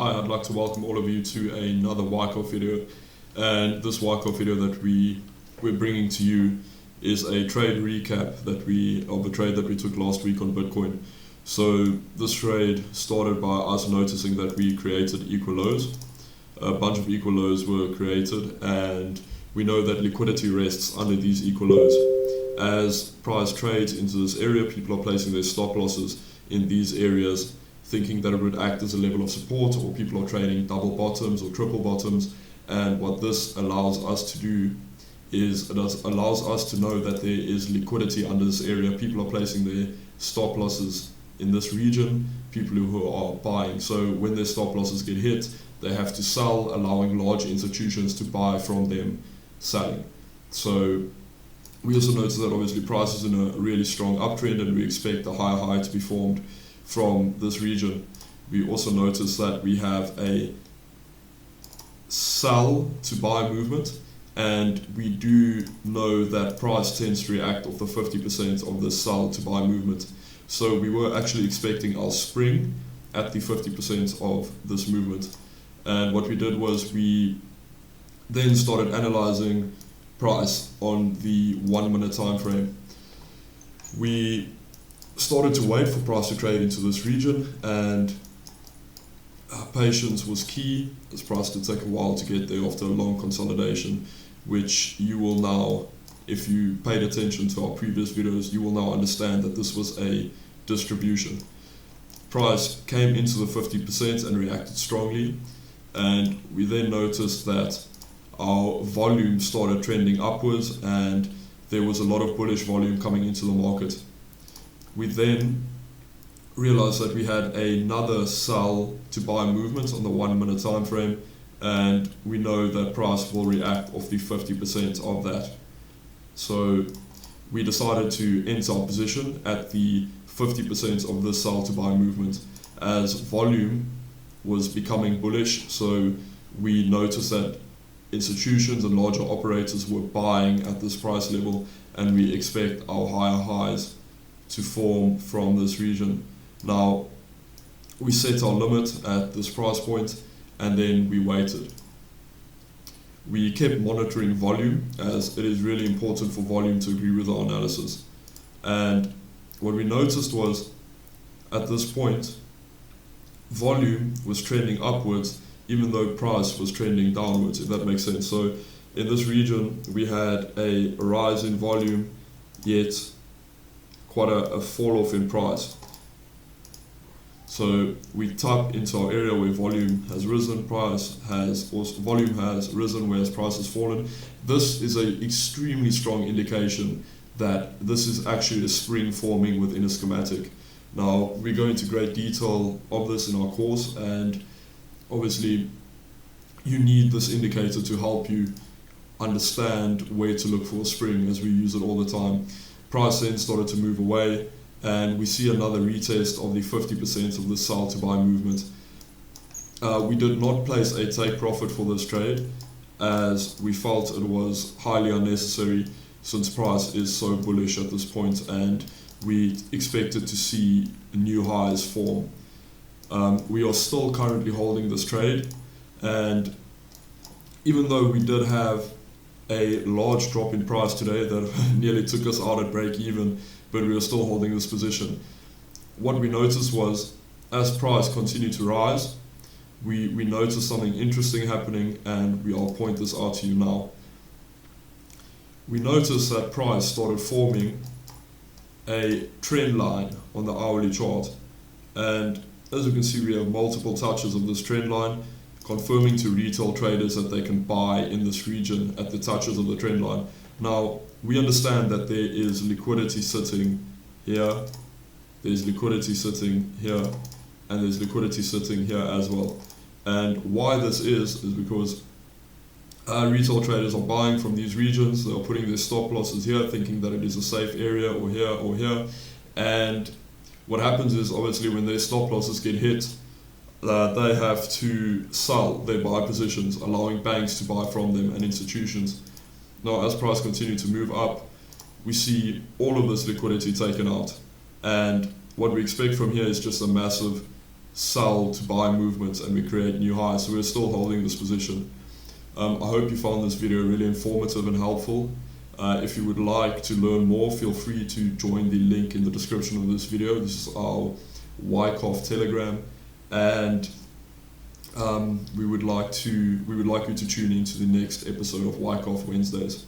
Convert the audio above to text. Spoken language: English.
Hi, I'd like to welcome all of you to another Wyckoff video. And this Wyckoff video that we're bringing to you is a trade recap of a trade that we took last week on Bitcoin. So this trade started by us noticing that we created equal lows. A bunch of equal lows were created, and we know that liquidity rests under these equal lows. As price trades into this area, people are placing their stop losses in these areas, thinking that it would act as a level of support, or people are trading double bottoms or triple bottoms. And what this allows us to do is it allows us to know that there is liquidity under this area. People are placing their stop losses in this region, people who are buying. So when their stop losses get hit, they have to sell, allowing large institutions to buy from them selling. So we also notice that obviously price is in a really strong uptrend, and we expect a higher high to be formed from this region. We also notice that we have a sell to buy movement, and we do know that price tends to react off the 50% of the sell to buy movement. So we were actually expecting our spring at the 50% of this movement. And what we did was we then started analyzing price on the 1 minute time frame. We started to wait for price to trade into this region, and patience was key, as price did take a while to get there after a long consolidation, which you will now, if you paid attention to our previous videos, you will now understand that this was a distribution. Price came into the 50% and reacted strongly, and we then noticed that our volume started trending upwards, and there was a lot of bullish volume coming into the market. We then realized that we had another sell to buy movement on the 1 minute time frame, and we know that price will react off the 50% of that. So we decided to enter our position at the 50% of the sell to buy movement, as volume was becoming bullish. So we noticed that institutions and larger operators were buying at this price level, and we expect our higher highs to form from this region. Now, we set our limit at this price point, and then we waited. We kept monitoring volume, as it is really important for volume to agree with our analysis. And what we noticed was, at this point, volume was trending upwards, even though price was trending downwards, if that makes sense. So in this region, we had a rise in volume, yet quite a fall off in price. So we tap into our area where volume has risen, volume has risen, whereas price has fallen. This is an extremely strong indication that this is actually a spring forming within a schematic. Now, we go into great detail of this in our course, and obviously you need this indicator to help you understand where to look for a spring, as we use it all the time. Price then started to move away, and we see another retest of the 50% of the sell to buy movement. We did not place a take profit for this trade, as we felt it was highly unnecessary, since price is so bullish at this point, and we expected to see new highs form. We are still currently holding this trade, and even though we did have a large drop in price today that nearly took us out at break even, but we were still holding this position. What we noticed was, as price continued to rise, we noticed something interesting happening, and I'll point this out to you now. We noticed that price started forming a trend line on the hourly chart, and as you can see, we have multiple touches of this trend line, confirming to retail traders that they can buy in this region at the touches of the trend line. Now, we understand that there is liquidity sitting here, there's liquidity sitting here, and there's liquidity sitting here as well. And why this is because retail traders are buying from these regions. They are putting their stop losses here, thinking that it is a safe area, or here or here. And what happens is, obviously, when their stop losses get hit, they have to sell their buy positions, allowing banks to buy from them and institutions. Now, as price continues to move up, we see all of this liquidity taken out, and what we expect from here is just a massive sell to buy movements and we create new highs. So we're still holding this position. I hope you found this video really informative and helpful. If you would like to learn more, feel free to join the link in the description of this video. This is our Wyckoff Telegram, and we would like you to tune into the next episode of Wyckoff Wednesdays.